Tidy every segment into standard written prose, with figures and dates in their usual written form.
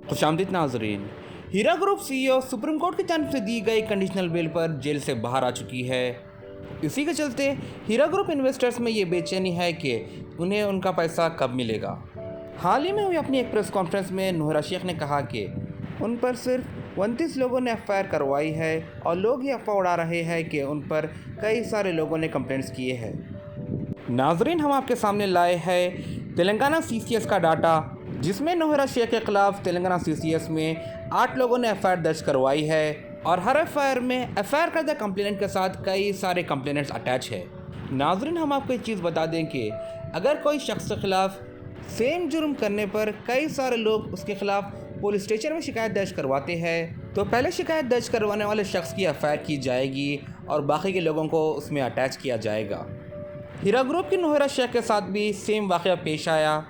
खुशामदीद नाजरीन। हीरा group CEO supreme court की जानिब से दी गई कंडीशनल बेल पर जेल से बाहर आ चुकी है। इसी के चलते हीरा ग्रुप इन्वेस्टर्स में ये बेचैनी है कि उन्हें उनका पैसा कब मिलेगा। हाल ही में हुई अपनी एक प्रेस कॉन्फ्रेंस में नोहरा शेख ने कहा कि उन पर सिर्फ 29 लोगों ने एफआईआर करवाई है और लोग ये अफवाह उड़ा रहे हैं कि उन पर कई सारे लोगों ने कंप्लेंट्स किए हैं। नाजरीन, हम आपके सामने लाए हैं तेलंगाना सीसीएस का डाटा, जिसमें नोहरा शेख के खिलाफ तेलंगाना सीसीएस में 8 लोगों ने एफआईआर दर्ज करवाई है और हर एफआईआर में एफआईआर करदा कंप्लेनेंट के साथ कई सारे कंप्लेनेंट्स अटैच है। नाजरीन, हम आपको एक चीज़ बता दें कि अगर कोई शख्स के खिलाफ सेम जुर्म करने पर कई सारे लोग उसके खिलाफ पुलिस स्टेशन में शिकायत दर्ज करवाते हैं, तो पहले शिकायत दर्ज करवाने वाले शख्स की एफआईआर की जाएगी और बाकी के लोगों को उसमें अटैच किया जाएगा। हीरा ग्रुप की नोहरा शेख के साथ भी सेम वाक़या पेश आया,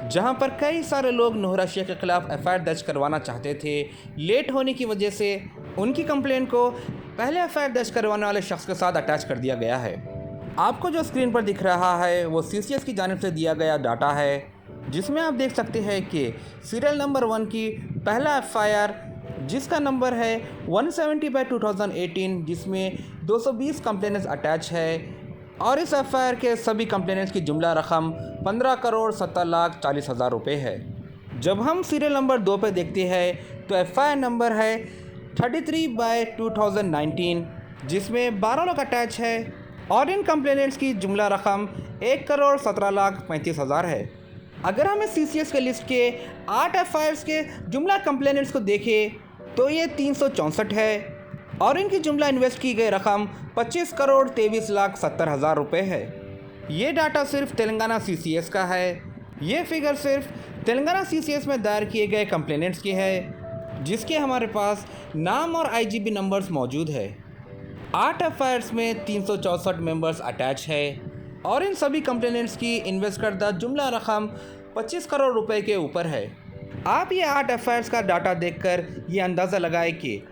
जहां पर कई सारे लोग नोहरा शेख के ख़िलाफ़ एफआईआर दर्ज करवाना चाहते थे। लेट होने की वजह से उनकी कंप्लेंट को पहले एफआईआर दर्ज करवाने वाले शख्स के साथ अटैच कर दिया गया है। आपको जो स्क्रीन पर दिख रहा है वो सीसीएस की जानिब से दिया गया डाटा है, जिसमें आप देख सकते हैं कि सीरियल नंबर 1 की पहला एफआईआर, जिसका नंबर है 170/2018, जिसमें 220 कंप्लेनेंट्स अटैच है और इस एफआईआर के सभी कंप्लेनेंट्स की जुमला रकम 15,70,40,000 रुपये है। जब हम सीरियल नंबर 2 पर देखते हैं तो एफआईआर नंबर है 33/2019, जिसमें 12 लोग अटैच है और इन कंप्लेनेंट्स की जुमला रकम 1,17,35,000 है। अगर हम इस सीसीएस के लिस्ट के 8 एफआईआर्स के जुमला कंप्लेनेंट्स को देखें तो ये 364 है और इनकी जुमला इन्वेस्ट की गई रकम 25,23,70,000 रुपये है। ये डाटा सिर्फ तेलंगाना सीसीएस का है। ये फिगर सिर्फ तेलंगाना सीसीएस में दायर किए गए कंप्लेनेंट्स की है, जिसके हमारे पास नाम और आईजीबी नंबर्स मौजूद है। 8 एफआईआर्स में 364 मेंबर्स अटैच है और इन सभी कंप्लेनेंट्स की इन्वेस्ट करदा जुमला रकम 25 करोड़ रुपए के ऊपर है। आप ये 8 एफआईआर्स का डाटा देखकर ये अंदाज़ा लगाए कि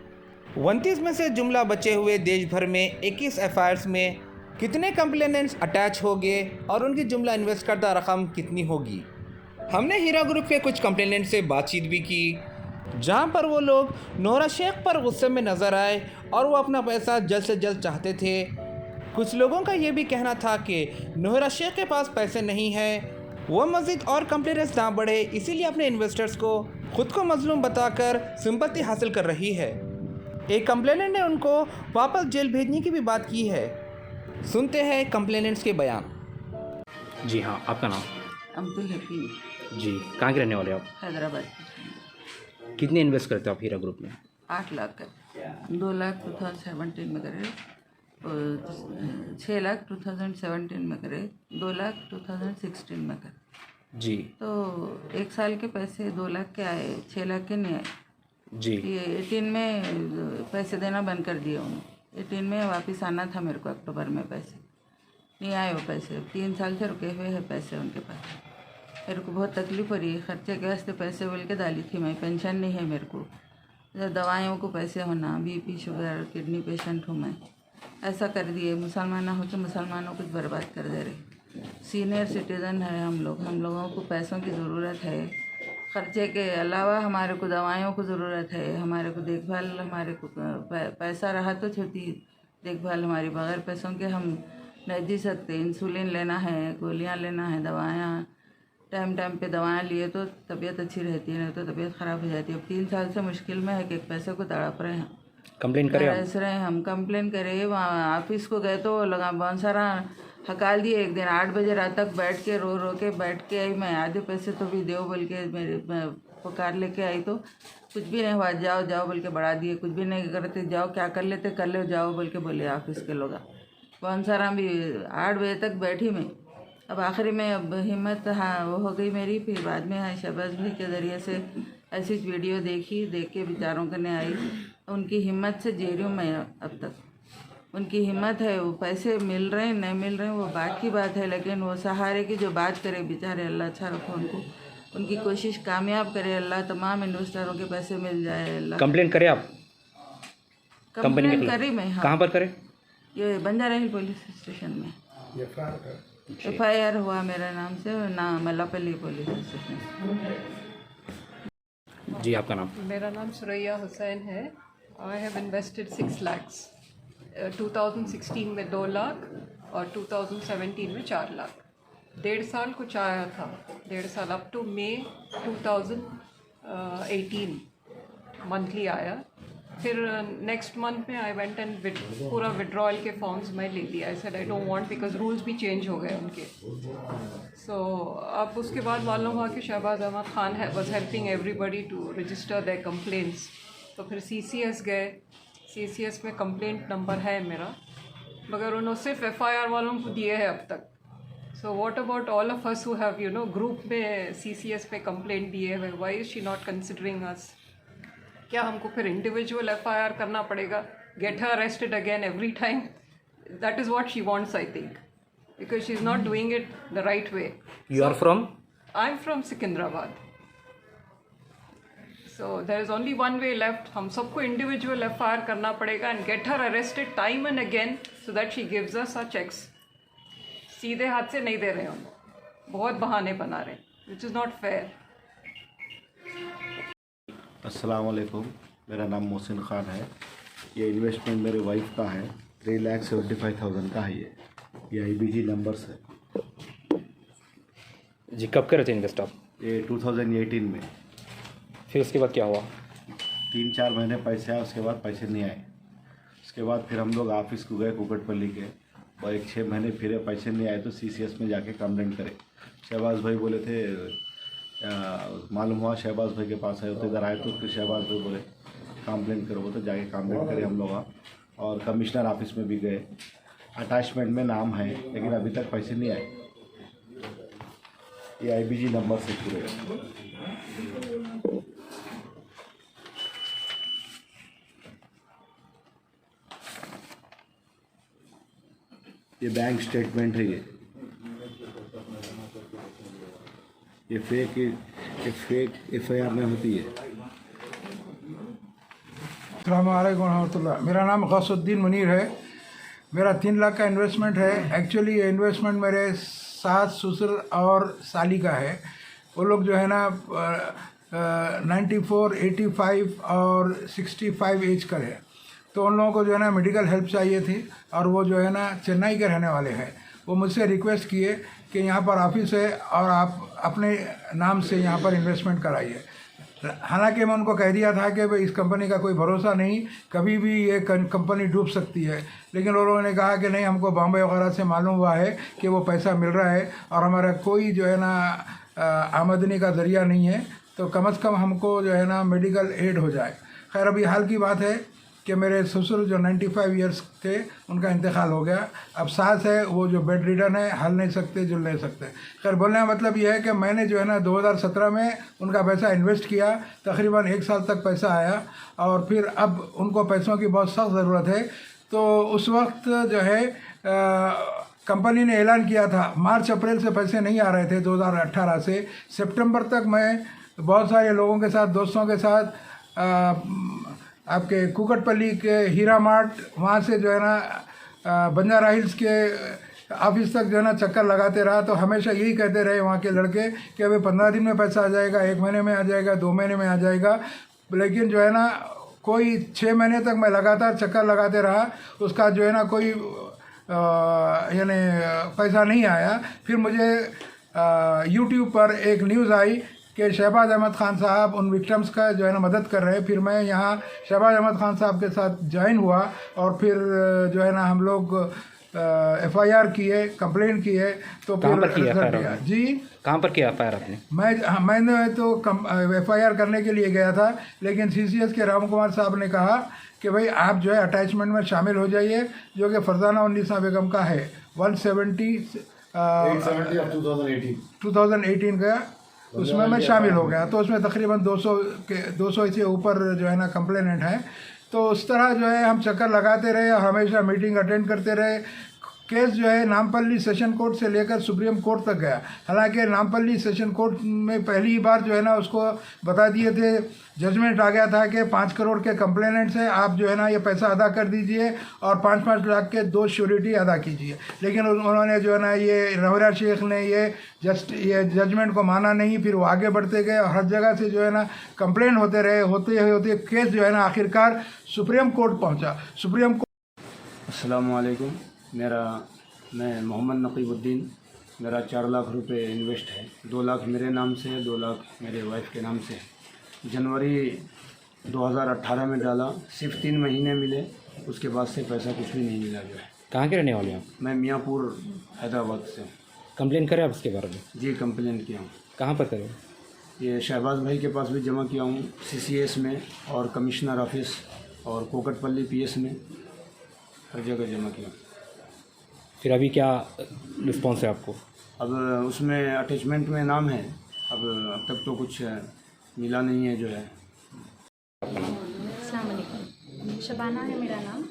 29 में से जुमला बचे हुए देश भर में 21 एफआईआर्स में कितने कंप्लेनेंट्स अटैच होंगे और उनकी जुमला इन्वेस्ट करदा रकम कितनी होगी। हमने हीरा ग्रुप के कुछ कंप्लेनेंट से बातचीत भी की, जहां पर वो लोग नोहरा शेख पर गुस्से में नज़र आए और वो अपना पैसा जल्द से जल्द चाहते थे। कुछ लोगों का ये भी कहना था कि नोहरा शेख के पास पैसे नहीं हैं, वो मज़ीद और कंप्लेनेंट्स ना बढ़े, इसीलिए अपने इन्वेस्टर्स को खुद को मजलूम बताकर सिंपैथी हासिल कर रही है। एक कंप्लेनेंट ने उनको वापस जेल भेजने की भी बात की है। सुनते हैं कंप्लेनेंट्स के बयान। जी हाँ, आपका नाम? अब्दुल हकीम, जी, कहाँ के रहने वाले हो आप? हैदराबाद। कितने इन्वेस्ट करते हो आप हीरा ग्रुप में? 8 लाख का, 2 लाख 2017 में करे, 6 लाख 2017 में करे, 2 लाख 2016 में करे। जी। तो 1 साल के पैसे 2 लाख के आए, 6 लाख के नहीं आए। जी। ये 18 में पैसे देना बंद कर दिए उन्होंने। 18 में वापस आना था मेरे को, अक्टूबर में पैसे नहीं आए। वो पैसे 3 साल से रुके हुए हैं पैसे उनके पास। मेरे को बहुत तकलीफ़ हो रही है, खर्चे के वास्ते पैसे बोल के डाली थी मैं। पेंशन नहीं है मेरे को, दवाइयों को पैसे होना, बीपी शुगर किडनी पेशेंट हूँ मैं। ऐसा कर दिए। मुसलमान हो तो मुसलमानों को बर्बाद कर दे रहे। सीनियर सिटीज़न है हम लोगों को पैसों की ज़रूरत है। खर्चे के अलावा हमारे को दवाइयों को ज़रूरत है, हमारे को देखभाल, हमारे को पैसा रहा तो छोटी देखभाल हमारी, बगैर पैसों के हम नहीं जी सकते। इंसुलिन लेना है, गोलियां लेना है, दवायां टाइम टाइम पे दवाएं लिए तो तबीयत अच्छी रहती है, नहीं तो तबीयत ख़राब हो जाती है। अब 3 साल से मुश्किल में है कि पैसे को तड़प रहे हैं। कंप्लेन करें आप? ऐसे रहे हम कंप्लेन करे, वहाँ ऑफिस को गए तो लगा बहुत सारा हकाल दिए। एक दिन 8 बजे रात तक बैठ के रो के बैठ के आई मैं। आधे पैसे तो भी दो बोल के मेरे पुकार लेके आई तो कुछ भी नहीं हुआ। जाओ जाओ बोल के बढ़ा दिए, कुछ भी नहीं करते। जाओ क्या कर लेते कर ले, जाओ बोल के बोले ऑफिस के लोग। बहुत सारा भी 8 बजे तक बैठी मैं। अब आखिरी में अब हिम्मत वो हो गई मेरी। फिर बाद में शहबाज भाई के ज़रिए से ऐसी वीडियो देख के विचारों करने आई। उनकी हिम्मत से जी रही हूँ मैं अब तक। उनकी हिम्मत है, वो पैसे मिल रहे हैं नहीं मिल रहे हैं वो बात की बात है, लेकिन वो सहारे की जो बात करे बेचारे, अल्लाह अच्छा रखो उनको, उनकी कोशिश कामयाब करे अल्लाह। तमाम इन्वेस्टरों के पैसे मिल जाए अल्लाह। कंप्लेन करें आप? कंप्लेन करी मैं। हाँ, कहाँ पर करें? ये बंजारा हिल पुलिस स्टेशन में एफआईआर हुआ मेरे नाम से, ना मल्लापल्ली पुलिस स्टेशन। जी आपका नाम? मेरा नाम सुरैया हुसैन है। आई हैव इन्वेस्टेड 6 lakhs 2016 में 2 लाख और 2017 में 4 लाख। 1.5 साल कुछ आया था, 1.5 साल अप टू मई 2018 मंथली आया। फिर नेक्स्ट मंथ में आई वेंट एंड पूरा विड्रॉल के फॉर्म्स मैं ले लिया। I said I don't want because rules भी चेंज हो गए उनके। सो अब उसके बाद मालूम हुआ कि Shahbaz Ahmed Khan was helping everybody to register their complaints. तो फिर CCS गए, CCS में कंप्लेंट नंबर है मेरा, मगर उन्होंने सिर्फ FIR वालों को दिए हैं अब तक। So what about all of us who have group में CCS पे कंप्लेंट दिए हुए, why is she not considering us? क्या हमको फिर इंडिविजुअल FIR करना पड़ेगा, get her arrested again every time? That is what she wants I think, because she is not doing it the right way. You are from? I am from Secunderabad. So there is only one way left. हम सबको individual FIR करना पड़ेगा and get her arrested time and again so that she gives us our checks. सीधे हाथ से नहीं दे रहे हम, बहुत बहाने बना रहे, विच इज़ नॉट फेयर। अस्सलाम वालेकुम, मेरा नाम मोहसिन ख़ान है। ये इन्वेस्टमेंट मेरे वाइफ का है, 3,75,000 का है। ये IBG नंबर्स है। जी कब करे थे इन्वेस्ट आप? ये 2018 में। फिर उसके बाद क्या हुआ? 3-4 महीने पैसे आए, उसके बाद पैसे नहीं आए। उसके बाद फिर हम लोग ऑफिस को गए कुकटपल्ली के, और 6 महीने फिर पैसे नहीं आए तो CCS में जाके कंप्लेंट करे। शहबाज भाई बोले थे, मालूम हुआ शहबाज भाई के पास आए तो इधर आए तो फिर शहबाज भाई बोले कंप्लेंट करो, तो जाके कंप्लेंट करे हम लोग। और कमिश्नर ऑफिस में भी गए, अटैचमेंट में नाम है लेकिन अभी तक पैसे नहीं आए। ये IBG नंबर से पूरे। ये बैंक स्टेटमेंट है। ये फेक FIR में होती है। अस्सलाम वालेकुम रहमतुल्लाह। मेरा नाम गौसुद्दीन मुनीर है। मेरा 3 लाख का इन्वेस्टमेंट है। एक्चुअली ये इन्वेस्टमेंट मेरे सास, ससुर और साली का है। वो लोग जो है ना 94, 85 और 65 एज का है। तो उन लोगों को जो है ना मेडिकल हेल्प चाहिए थी, और वो जो है ना चेन्नई के रहने वाले हैं। वो मुझसे रिक्वेस्ट किए कि यहाँ पर ऑफिस है और आप अपने नाम से यहाँ पर इन्वेस्टमेंट कराइए। हालांकि मैं उनको कह दिया था कि भाई इस कंपनी का कोई भरोसा नहीं, कभी भी ये कंपनी डूब सकती है। लेकिन वो लोगों ने कहा कि नहीं, हमको बॉम्बे वगैरह से मालूम हुआ है कि वो पैसा मिल रहा है और हमारा कोई जो है ना आमदनी का ज़रिया नहीं है, तो कम से कम हमको जो है ना मेडिकल एड हो जाए। खैर अभी हाल की बात है कि मेरे ससुर जो 95 ईयर्स थे, उनका इंतकाल हो गया। अब सास है, वो जो बेड रिडन है, हल नहीं सकते, जुल नहीं सकते। खैर बोलने का मतलब ये है कि मैंने जो है ना 2017 में उनका पैसा इन्वेस्ट किया, तकरीबन 1 साल तक पैसा आया, और फिर अब उनको पैसों की बहुत सख्त ज़रूरत है। तो उस वक्त जो है कंपनी ने ऐलान किया था, मार्च अप्रैल से पैसे नहीं आ रहे थे 2018 से। सितंबर तक मैं बहुत सारे लोगों के साथ, दोस्तों के साथ आपके कुकटपल्ली के हीरा मार्ट, वहाँ से जो है ना बंजारा हिल्स के ऑफिस तक जो है ना चक्कर लगाते रहा। तो हमेशा यही कहते रहे वहाँ के लड़के कि अभी 15 दिन में पैसा आ जाएगा, 1 महीने में आ जाएगा, 2 महीने में आ जाएगा। लेकिन जो है ना कोई 6 महीने तक मैं लगातार चक्कर लगाते रहा, उसका जो है ना कोई यानी पैसा नहीं आया। फिर मुझे YouTube पर एक न्यूज़ आई कि शहबाज अहमद ख़ान साहब उन विक्टिम्स का जो है ना मदद कर रहे हैं। फिर मैं यहाँ शहबाज अहमद ख़ान साहब के साथ ज्वाइन हुआ, और फिर जो है ना हम लोग FIR किए, कंप्लेंट किए। तो कहाँ पर किया फिर FIR? जी कहाँ पर किया FIR आपने? मैंने तो FIR करने के लिए गया था, लेकिन CCS के राम कुमार साहब ने कहा कि भाई आप जो है अटैचमेंट में शामिल हो जाइए, जो कि फरजाना उन्नीसा बेगम का है। 170 2018 का, उसमें मैं शामिल हो गया। तो उसमें तकरीबन 200 से ऊपर जो है ना कंप्लेनेंट हैं। तो उस तरह जो है हम चक्कर लगाते रहे, हमेशा मीटिंग अटेंड करते रहे, केस जो है नामपल्ली सेशन कोर्ट से लेकर सुप्रीम कोर्ट तक गया। हालांकि नामपल्ली सेशन कोर्ट में पहली ही बार जो है ना उसको बता दिए थे, जजमेंट आ गया था कि 5 करोड़ के कंप्लेनेंट्स हैं, आप जो है ना ये पैसा अदा कर दीजिए और 5-5 लाख के 2 श्योरिटी अदा कीजिए। लेकिन उन्होंने जो है ना ये नवरा शेख ने ये जजमेंट को माना नहीं। फिर वो आगे बढ़ते गए और हर जगह से जो है ना कंप्लेंट होते रहे, होते केस जो है ना आखिरकार सुप्रीम कोर्ट पहुंचा। सुप्रीम कोर्ट अस्सलाम वालेकुम। मैं मोहम्मद नकीबुद्दीन, मेरा 4 लाख रुपए इन्वेस्ट है। 2 लाख मेरे नाम से है, 2 लाख मेरे वाइफ के नाम से है। जनवरी 2018 में डाला, सिर्फ 3 महीने मिले, उसके बाद से पैसा कुछ भी नहीं मिला जो है। कहाँ के रहने वाले हैं आप? मैं मियाँपुर हैदराबाद से हूँ। कंप्लेन करें आप इसके बारे में? जी कंप्लेन किया हूँ। कहाँ पर करें? ये शहबाज भाई के पास भी जमा किया हूँ, CCS में और कमिश्नर ऑफिस और कोकटपल्ली PS में, हर जगह जमा किया। फिर अभी क्या रिस्पॉन्स है आपको? अब उसमें अटैचमेंट में नाम है, अब तक तो कुछ मिला नहीं है जो है। अस्सलाम वालेकुम, शबाना है मेरा नाम।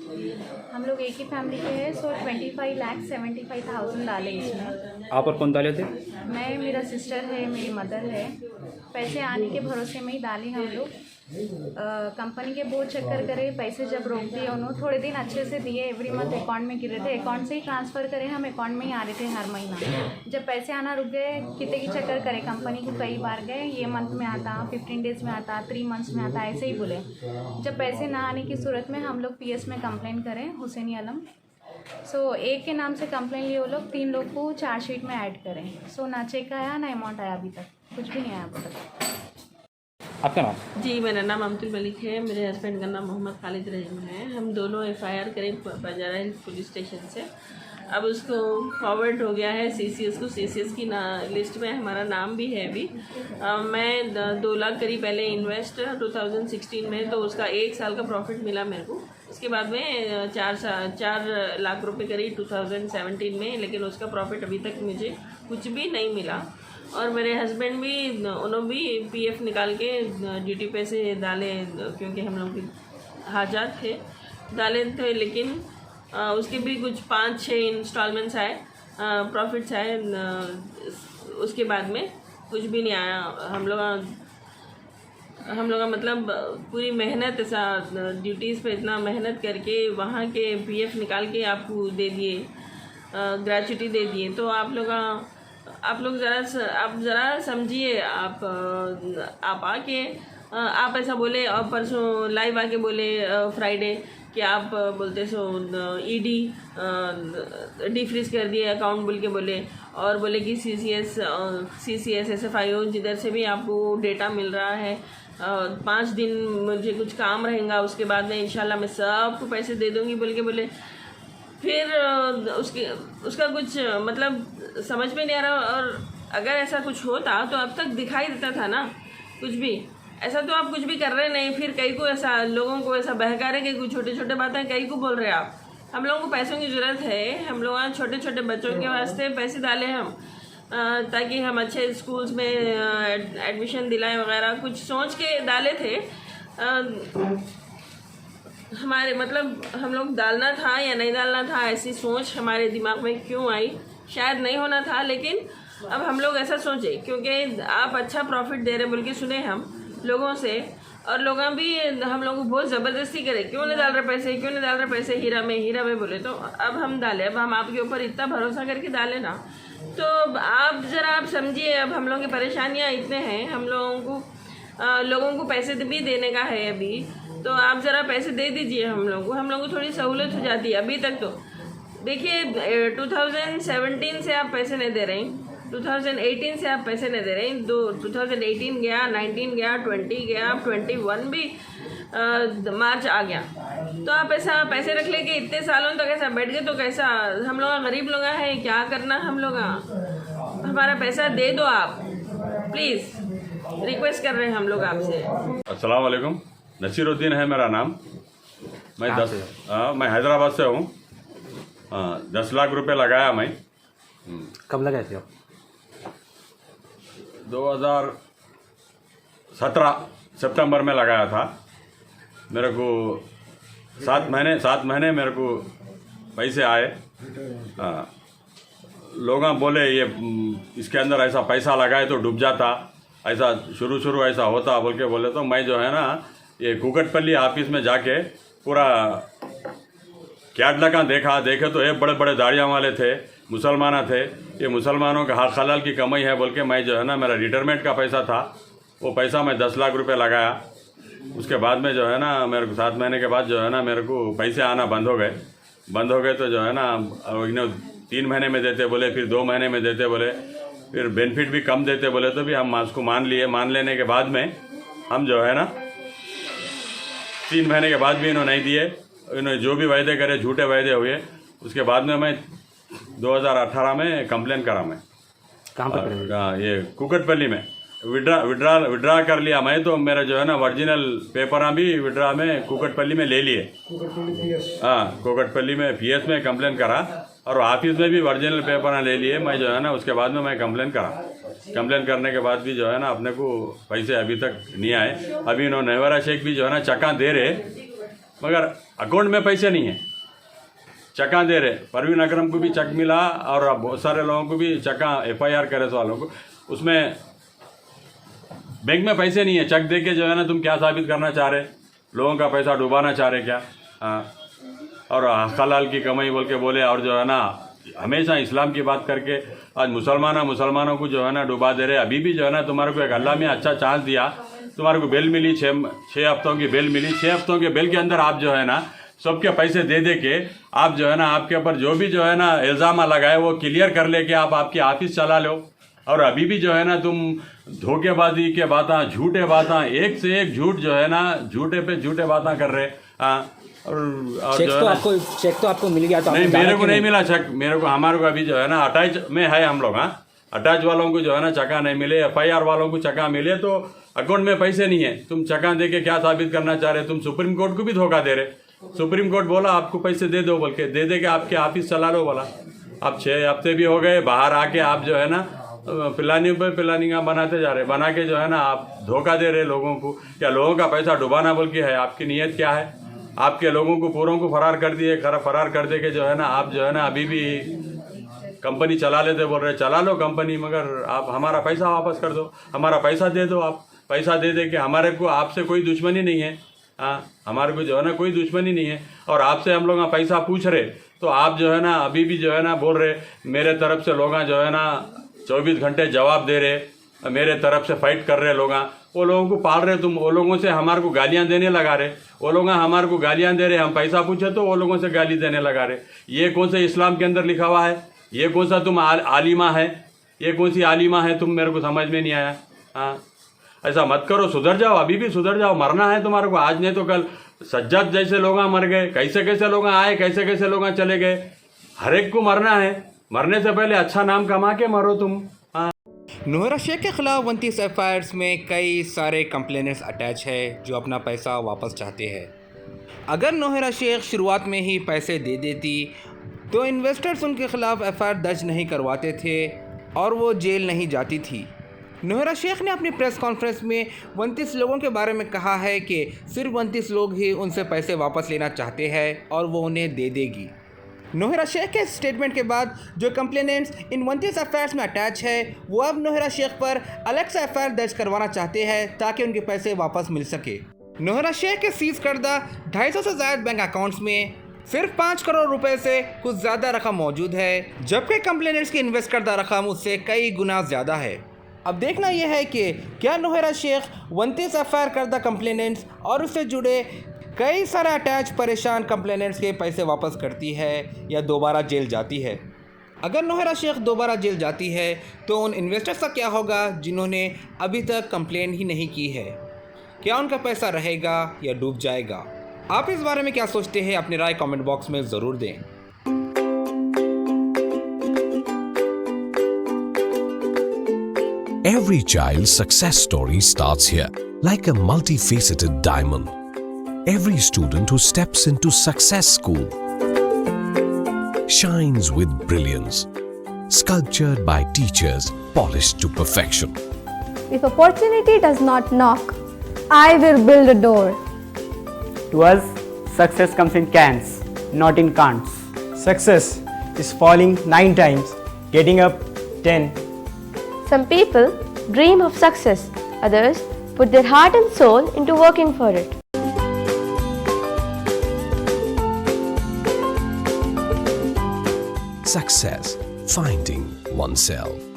हम लोग एक ही फैमिली के हैं, सो 25,75,000 डाले इसमें। आप और कौन डाले थे? मैं, मेरा सिस्टर है, मेरी मदर है। पैसे आने के भरोसे में ही डाले हम लोग। कंपनी के बहुत चक्कर करे, पैसे जब रोक दिए उन्होंने, थोड़े दिन अच्छे से दिए, एवरी मंथ अकाउंट में गिरे थे, अकाउंट से ही ट्रांसफ़र करे, हम अकाउंट में ही आ रहे थे हर महीना। जब पैसे आना रुक गए, कितने की चक्कर करे, कंपनी को कई बार गए, ये मंथ में आता, 15 डेज़ में आता, 3 मंथ्स में आता, ऐसे ही बोले। जब पैसे ना आने की सूरत में हम लोग PS में कंप्लेन करें, हुसैनी आलम। एक के नाम से कंप्लेन लिए वो लोग, 3 लोग को चार्जशीट में ऐड करें। ना चेक आया ना अमाउंट आया, अभी तक कुछ भी नहीं आया अभी तक। आपका नाम? जी, मेरा नाम अब्दुल मलिक है, मेरे हस्बैंड का नाम मोहम्मद खालिद रहीम है। हम दोनों FIR करें बंजारा हिल्स पुलिस स्टेशन से। अब उसको फॉरवर्ड हो गया है CCS को। CCS की लिस्ट में हमारा नाम भी है अभी। मैं 2 लाख करीब पहले इन्वेस्ट 2016 में, तो उसका 1 साल का प्रॉफिट मिला मेरे को। उसके बाद में 4 लाख रुपए करीब 2017 में, लेकिन उसका प्रॉफिट अभी तक मुझे कुछ भी नहीं मिला। और मेरे हस्बैंड भी, उन्होंने भी PF निकाल के ड्यूटी पे से डाले, क्योंकि हम लोग हाजात थे, डाले थे, लेकिन उसके भी कुछ 5-6 इंस्टॉलमेंट्स आए, प्रॉफिट्स आए। उसके बाद में कुछ भी नहीं आया। हम लोग मतलब पूरी मेहनत, ऐसा ड्यूटीज़ पे इतना मेहनत करके वहाँ के PF निकाल के आपको दे दिए, ग्रेच्युटी दे दिए। तो आप लोग ज़रा समझिए। आप आके आप ऐसा बोले, और परसों लाइव आके बोले फ्राइडे कि आप बोलते ED डिफ्रीज कर दिए अकाउंट बोल के बोले, और बोले कि CCS SFIO जिधर से भी आपको डेटा मिल रहा है, 5 दिन मुझे कुछ काम रहेगा, उसके बाद में इंशाल्लाह मैं सबको पैसे दे दूँगी बोल के बोले। फिर उसका कुछ मतलब समझ में नहीं आ रहा। और अगर ऐसा कुछ होता तो अब तक दिखाई देता था ना कुछ भी। ऐसा तो आप कुछ भी कर रहे नहीं, फिर कई को ऐसा लोगों को ऐसा बहका रहे कि कुछ छोटे बातें कई को बोल रहे हैं आप। हम लोगों को पैसों की ज़रूरत है, हम लोग छोटे बच्चों के वास्ते पैसे डाले हम, ताकि हम अच्छे स्कूल्स में एडमिशन दिलाएं वगैरह, कुछ सोच के डाले थे। हमारे मतलब हम लोग डालना था या नहीं डालना था, ऐसी सोच हमारे दिमाग में क्यों आई, शायद नहीं होना था, लेकिन अब हम लोग ऐसा सोचे क्योंकि आप अच्छा प्रॉफिट दे रहे बोल के सुने हम लोगों से, और लोग भी हम लोग को बहुत ज़बरदस्ती करे, क्यों नहीं डाल रहे पैसे हीरा में बोले। तो अब हम डाले, अब हम आपके ऊपर इतना भरोसा करके डाले ना, तो आप समझिए। अब हम लोगों की परेशानियाँ इतने हैं, हम लोगों को पैसे भी देने का है अभी, तो आप ज़रा पैसे दे दीजिए हम लोगों को थोड़ी सहूलत हो जाती है। अभी तक तो देखिए 2017 से आप पैसे नहीं दे रहे हैं, 2018 से आप पैसे नहीं दे रहे हैं। 2018 गया, 19 गया, 20 गया, 21 भी मार्च आ गया। तो आप ऐसा पैसे रख लेके इतने सालों तक ऐसा बैठ गए, तो कैसा? हम लोग गरीब लोग हैं, क्या करना हम लोग? हमारा पैसा दे दो आप प्लीज़, रिक्वेस्ट कर रहे हैं हम लोग आपसे। अस्सलाम वालेकुम, नसीरुद्दीन है मेरा नाम। मैं हैदराबाद से हूँ। 10 लाख रुपए लगाया मैं। कब लगाए थे आप? 2017 सितंबर में लगाया था। मेरे को 7 महीने मेरे को पैसे आए। हाँ, लोग बोले ये इसके अंदर ऐसा पैसा लगाए तो डूब जाता, ऐसा शुरू ऐसा होता बोल के बोले, तो मैं जो है ना ये कुकटपल्ली ऑफिस में जाके पूरा कैटलॉग देखे तो ये बड़े बड़े दाढ़ियाँ वाले थे, मुसलमान थे। ये मुसलमानों का हलाल की कमाई है बोल के मैं जो है ना, मेरा रिटायरमेंट का पैसा था, वो पैसा मैं 10 लाख रुपए लगाया। उसके बाद में जो है ना मेरे को 7 महीने के बाद जो है ना मेरे को पैसे आना बंद हो गए। तो जो है ना इन्हें 3 महीने में देते बोले, फिर 2 महीने में देते बोले, फिर बेनिफिट भी कम देते बोले, तो भी हम उसको मान लिए। मान लेने के बाद में हम जो है ना 3 महीने के बाद भी इन्होंने नहीं दिए। इन्होंने जो भी वायदे करे झूठे वायदे हुए। उसके बाद में मैं 2018 में कंप्लेन करा। मैं कहाँ पर? ये कुकटपल्ली में विड्रा कर लिया मैं। तो मेरा जो है ना ओरिजिनल पेपर भी विड्रा में कुकटपल्ली में ले लिए। हाँ, कुकटपल्ली में PS में कंप्लेन करा और ऑफिस में भी ओरिजिनल पेपर ले लिए मैं जो है ना। उसके बाद में मैं कंप्लेन करा। कंप्लेन करने के बाद भी जो है ना अपने को पैसे अभी तक नहीं आए। अभी इन्होंने नहवरा शेख भी जो है ना चक्का दे रहे, मगर अकाउंट में पैसे नहीं है। चक्का दे रहे, परवीन अकरम को भी चक मिला और बहुत सारे लोगों को भी चक्का FIR करे वालों को, उसमें बैंक में पैसे नहीं है। चक दे के जो है ना तुम क्या साबित करना चाह रहे? लोगों का पैसा डुबाना चाह रहे क्या? हाँ, और हलाल की कमाई बोल के बोले, और जो है ना हमेशा इस्लाम की बात करके आज मुसलमानों को जो है ना डुबा दे रहे। अभी भी जो है ना तुम्हारे को एक अल्लाह में अच्छा चांस दिया, तुम्हारे को बेल मिली, 6 हफ्तों की बेल मिली। 6 हफ्तों के बेल के अंदर आप जो है ना सबके पैसे दे के आप जो है ना आपके ऊपर जो भी जो है ना इल्ज़ाम लगाए वो क्लियर कर ले के आप आपकी ऑफिस चला लो। और अभी भी जो है ना तुम धोखेबाजी के बातें, झूठे बातें, एक से एक झूठ जो है ना, झूठे पे झूठे बातें कर रहे। और चेक तो आपको मिल गया? तो नहीं, मेरे को नहीं मिला चेक। मेरे को हमारे को अभी जो है ना अटैच में है हम लोग। हाँ, अटैच वालों को जो है ना चक्का नहीं मिले, FIR वालों को चक्का मिले, तो अकाउंट में पैसे नहीं है। तुम चक्का दे के क्या साबित करना चाह रहे? तुम सुप्रीम कोर्ट को भी धोखा दे रहे। सुप्रीम कोर्ट बोला आपको पैसे दे दो बोल के, दे के आपके ऑफिस चला लो बोला। अब 6 हफ्ते भी हो गए, बाहर आके आप जो है ना प्लानिंग बनाते जा रहे, बना के जो है ना आप धोखा दे रहे लोगों को। क्या लोगों का पैसा डुबाना बोल के है? आपकी नीयत क्या है? आपके लोगों को पूरों को फरार कर दिए। फरार कर दे के जो है ना आप जो है ना अभी भी कंपनी चला लेते बोल रहे, चला लो कंपनी, मगर आप हमारा पैसा वापस कर दो, हमारा पैसा दे दो। आप पैसा दे के हमारे को आपसे कोई दुश्मनी नहीं है। हाँ, हमारे को जो है ना कोई दुश्मनी नहीं है। और आपसे हम लोग पैसा पूछ रहे तो आप जो है ना अभी भी जो है ना बोल रहे मेरे तरफ से लोग जो है ना 24 घंटे जवाब दे रहे, मेरे तरफ से फाइट कर रहे लोग। वो लोगों को पाल रहे तुम, वो लोगों से हमारे को गालियाँ देने लगा रहे। वो लोग हमारे को गालियाँ दे रहे, हम पैसा पूछे तो वो लोगों से गाली देने लगा रहे। ये कौन से इस्लाम के अंदर लिखा हुआ है? ये कौन सा तुम आलिमा है? ये कौन सी आलिमा है? तुम मेरे को समझ में नहीं आया। हाँ, ऐसा मत करो, सुधर जाओ, अभी भी सुधर जाओ। मरना है तुम्हारे को, आज नहीं तो कल। सज्जाद जैसे लोग मर गए, कैसे लोग आए, कैसे लोग चले गए। हर एक को मरना है, मरने से पहले अच्छा नाम कमा के मरो तुम। हाँ, नोहरा शेख के खिलाफ 29 FIRs में कई सारे कंप्लेनेंट्स अटैच है जो अपना पैसा वापस चाहते हैं। अगर नोहरा शेख शुरुआत में ही पैसे दे देती तो इन्वेस्टर्स उनके खिलाफ FIR दर्ज नहीं करवाते थे और वो जेल नहीं जाती थी। नोहरा शेख ने अपनी प्रेस कॉन्फ्रेंस में 29 लोगों के बारे में कहा है कि सिर्फ 29 लोग ही उनसे पैसे वापस लेना चाहते हैं और वो उन्हें दे देगी। नोहरा शेख के स्टेटमेंट के बाद जो कंप्लेनेंट्स इन 29 FIRs में अटैच है वो अब नोहरा शेख पर अलग से FIR दर्ज करवाना चाहते हैं ताकि उनके पैसे वापस मिल सके। नोहरा शेख के सीज करदा 250 से ज़्यादा बैंक अकाउंट्स में सिर्फ 5 करोड़ रुपए से कुछ ज़्यादा रकम मौजूद है, जबकि कंप्लेनेंट्स की इन्वेस्ट करदा रकम उससे कई गुना ज़्यादा है। अब देखना यह है कि क्या नोहरा शेख 29 FIR करदा कंप्लेनेंट्स और उससे जुड़े कई सारे अटैच परेशान कंप्लेनेंट्स के पैसे वापस करती है या दोबारा जेल जाती है। अगर नोहरा शेख दोबारा जेल जाती है तो उन इन्वेस्टर्स का क्या होगा जिन्होंने अभी तक कंप्लेन ही नहीं की है? क्या उनका पैसा रहेगा या डूब जाएगा? आप इस बारे में क्या सोचते हैं? अपनी राय कमेंट बॉक्स में ज़रूर दें। Every child's success story starts here, like a multifaceted diamond. Every student who steps into Success School shines with brilliance, sculptured by teachers polished to perfection. If opportunity does not knock, I will build a door. To us, success comes in cans, not in can'ts. Success is falling 9 times, getting up 10. Some people dream of success, others put their heart and soul into working for it. Success, finding oneself.